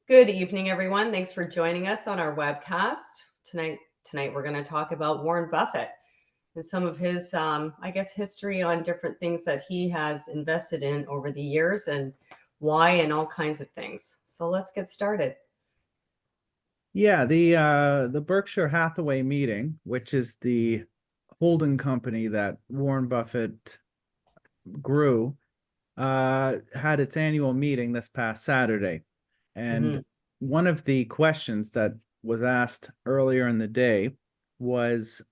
Good evening, everyone. Thanks for joining us on our webcast. Tonight we're going to talk about Warren Buffett and some of his, I guess, history on different things that he has invested in over the years and why and all kinds of things. So let's get started. Yeah, the Berkshire Hathaway meeting, which is the holding company that Warren Buffett grew, had its annual meeting this past Saturday. And Hmm. one of the questions that was asked earlier in the day was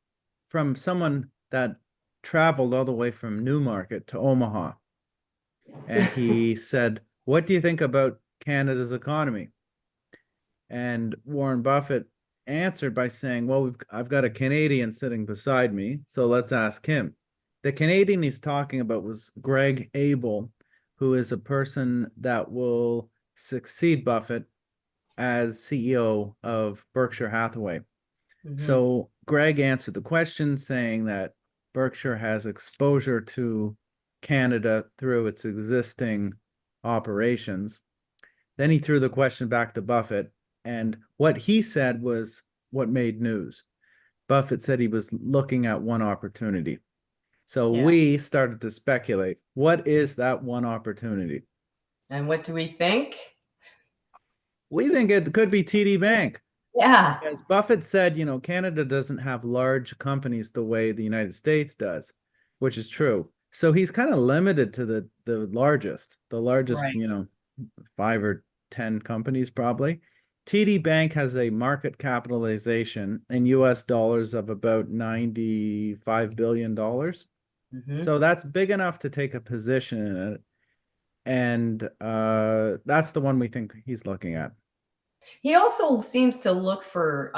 from someone that traveled all the way from Newmarket to Omaha. And he said, "What do you think about Canada's economy?" And Warren Buffett answered by saying, "Well, I've got a Canadian sitting beside me, so let's ask him." The Canadian he's talking about was Greg Abel, who is a person that will succeed Buffett as CEO of Berkshire Hathaway. Hmm. So Greg answered the question saying that Berkshire has exposure to Canada through its existing operations. Then he threw the question back to Buffett, and what he said was what made news. Buffett said he was looking at one opportunity. So Yeah. we started to speculate, what is that one opportunity? And what do we think? We think it could be TD Bank. Yeah. As Buffett said, Canada doesn't have large companies the way the United States does, which is true. So he's kind of limited to the largest, Right. 5 or 10 companies probably. TD Bank has a market capitalization in US dollars of about $95 billion. Hmm. So that's big enough to take a position in it. And that's the one we think he's looking at. He also seems to look for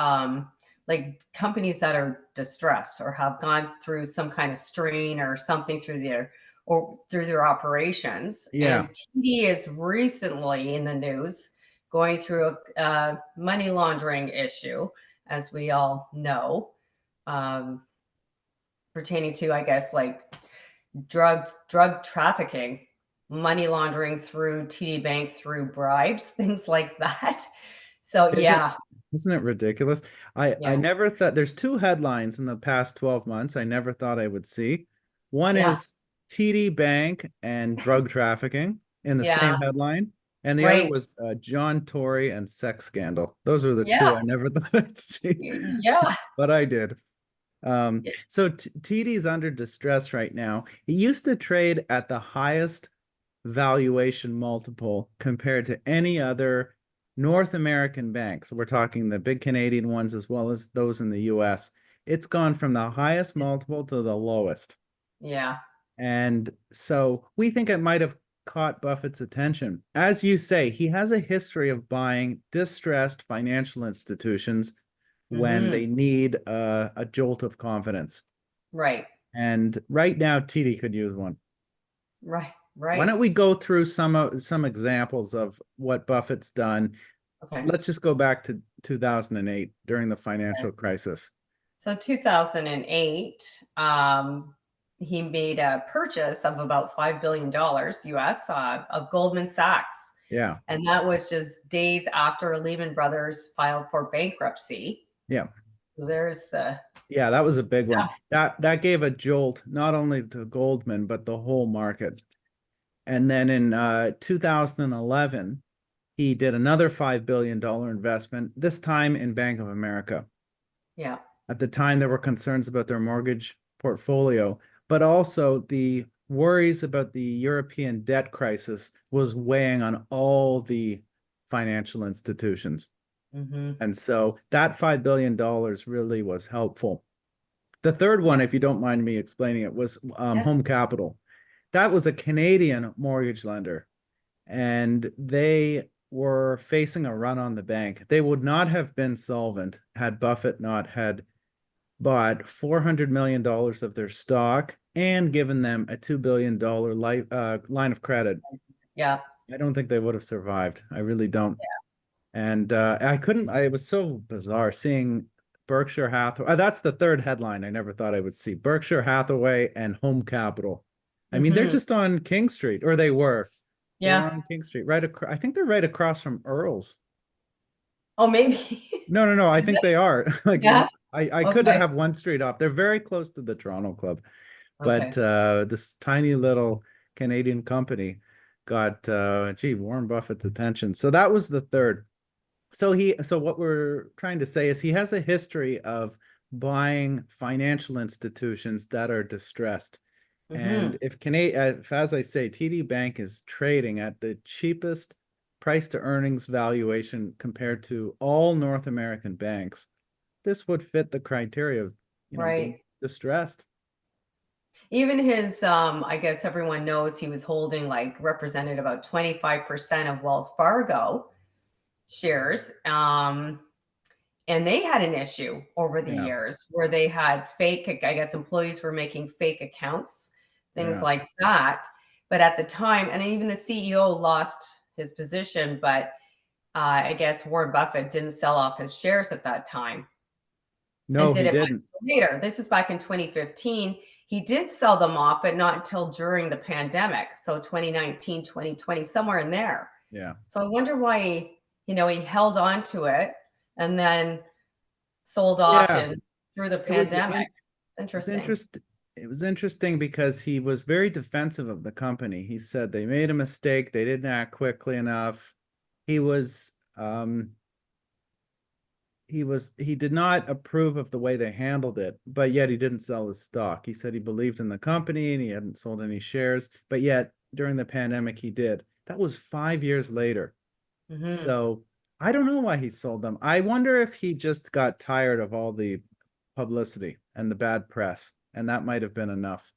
like companies that are distressed or have gone through some kind of strain or something through their operations. Yeah. And TD is recently in the news going through a money laundering issue, as we all know, um, pertaining to, I guess, like drug trafficking, money laundering through TD Bank through bribes, things like that. So Isn't yeah, isn't it ridiculous? I yeah, never thought there's two headlines in the past 12 months I never thought I would see. One yeah, is TD Bank and drug trafficking in the yeah, same headline, and the other right. was John Tory and sex scandal. Those are the Yeah, two I never thought I'd see, yeah, but I did. So TD's under distress right now. It used to trade at the highest valuation multiple compared to any other North American bank. So we're talking the big Canadian ones as well as those in the US. It's gone from the highest multiple to the lowest. yeah. And so we think it might have caught Buffett's attention. As you say, he has a history of buying distressed financial institutions when Hmm. they need a jolt of confidence. Right, And right now, TD could use one. right, Why right. don't we go through some examples of what Buffett's done? Okay. Let's just go back to 2008 during the Okay. financial crisis. So 2008, he made a purchase of about $5 billion US of Goldman Sachs. Yeah, And that was just days after Lehman Brothers filed for bankruptcy. yeah, There's the, yeah. That was a big one. yeah, That gave a jolt not only to Goldman but the whole market. And then in 2011, he did another $5 billion investment. This time in Bank of America. yeah. At the time, there were concerns about their mortgage portfolio, but also the worries about the European debt crisis was weighing on all the financial institutions. Hmm. And so that $5 billion really was helpful. The third Yeah, one, if you don't mind me explaining it, was yeah. Home Capital. That was a Canadian mortgage lender, and they were facing a run on the bank. They would not have been solvent had Buffett not had bought $400 million of their stock and given them a $2 billion line of credit. Yeah. I don't think they would have survived. I really don't. And I couldn't, it was so bizarre seeing Berkshire Hathaway. That's the third headline I never thought I would see. Berkshire Hathaway and Home Capital. I mean, they're Hmm. just on King Street, or they were. They were Yeah. on King Street, right across. I think they're right across from Earl's. Oh, maybe. No. I Is think it? they are. Like Yeah. I could Okay. have one street off. They're very close to the Toronto Club, but Okay. this tiny little Canadian company got Warren Buffett's attention. So that was the third. So what we're trying to say is he has a history of buying financial institutions that are distressed. And Hmm. if, as I say, TD Bank is trading at the cheapest price to earnings valuation compared to all North American banks, this would fit the criteria of, being Right. distressed. Even his, I guess everyone knows he was holding like represented about 25% of Wells Fargo shares. And they had an issue over the Yeah, years where they had fake, I guess employees were making fake accounts, things yeah. like that. But at the time, and even the CEO lost his position, but I guess Warren Buffett didn't sell off his shares at that time and No, did he it didn't. much later. This is back in 2015. He did sell them off, but not until during the pandemic. So 2019, 2020, somewhere in there. Yeah. So I wonder why he held on to it and then sold off Yeah. in through the It was pandemic. it's Interesting. interest it was interesting because he was very defensive of the company. He said they made a mistake, they didn't act quickly enough. He was he did not approve of the way they handled it, but yet he didn't sell his stock. He said he believed in the company and he hadn't sold any shares, but yet during the pandemic he did. That was 5 years later. Hmm. So I don't know why he sold them. I wonder if he just got tired of all the publicity and the bad press, and that might have been enough.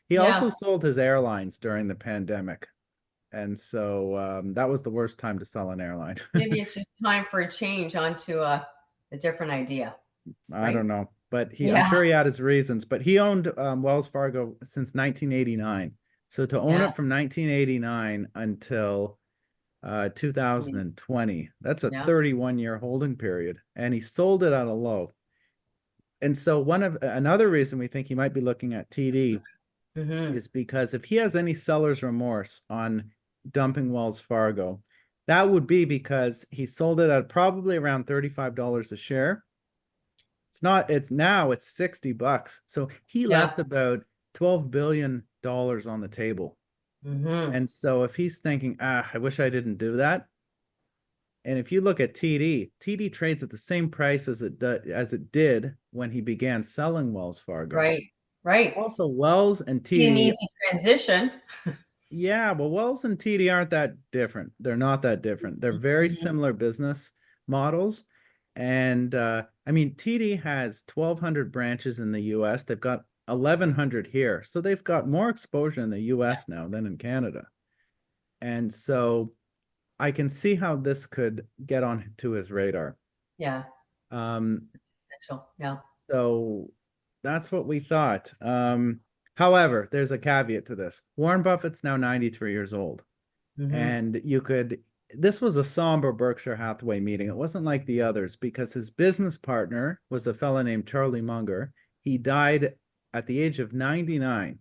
He Yeah, also sold his airlines during the pandemic, and so that was the worst time to sell an airline. maybe it's just time for a change onto a different idea, I don't right? know, but I'm Yeah, sure he had his reasons. But he owned Wells Fargo since 1989. So to own yeah, it from 1989 until 2020, that's a yeah. 31-year holding period, and he sold it at a low. And so another reason we think he might be looking at TD Hmm. is because if he has any seller's remorse on dumping Wells Fargo, that would be because he sold it at probably around $35 a share. It's $60. So he Yeah. left about $12 billion on the table. Hmm. And so if he's thinking, I wish I didn't do that. And if you look at TD trades at the same price as it did when he began selling Wells Fargo. Right. Right. Also, Wells and Be an TD, easy transition. yeah, well, Wells and TD aren't that different. They're not that different. They're very Mhm. similar business models. And I mean, TD has 1,200 branches in the US. They've got 1,100 here. So they've got more exposure in the US now than in Canada. And so I can see how this could get on to his radar. Yeah. Um, Potential. Yeah. so that's what we thought. However, there's a caveat to this. Warren Buffett's now 93 years old. Hmm. And this was a somber Berkshire Hathaway meeting. It wasn't like the others because his business partner was a fellow named Charlie Munger. He died at the age of 99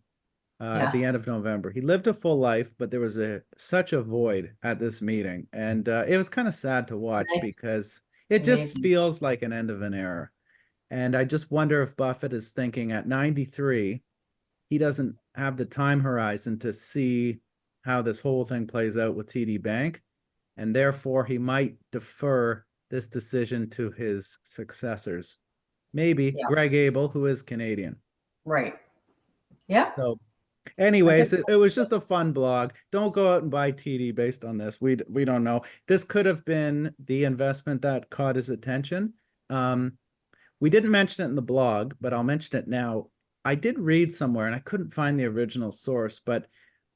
at Yeah. the end of November. He lived a full life, but there was such a void at this meeting. And it was kind of sad to watch Nice. because it just Amazing. feels like an end of an era. And I just wonder if Buffett is thinking at 93, he doesn't have the time horizon to see how this whole thing plays out with TD Bank, and therefore he might defer this decision to his successors. Maybe Yeah. Greg Abel, who is Canadian. Right. Yeah. So, I could. anyways, it was just a fun blog. Don't go out and buy TD based on this. We don't know. This could have been the investment that caught his attention. Um, we didn't mention it in the blog, but I'll mention it now. I did read somewhere and I couldn't find the original source, but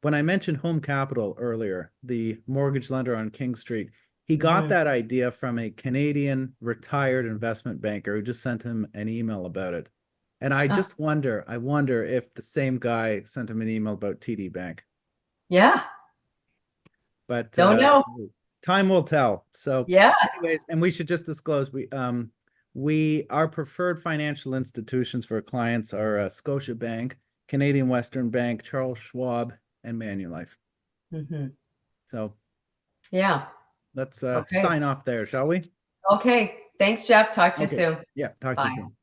when I mentioned Home Capital earlier, the mortgage lender on King Street, he got Hmm. that idea from a Canadian retired investment banker who just sent him an email about it. And Huh. I wonder if the same guy sent him an email about TD Bank. Yeah. But Don't know. time will tell. So, Yeah. anyways, and we should just disclose we our preferred financial institutions for clients are Scotiabank, Canadian Western Bank, Charles Schwab, and Manulife. Hmm. So Yeah. let's Okay. sign off there, shall we? Okay. Thanks, Jeff. Talk to you Okay. soon. Yeah. Talk to you Bye. soon.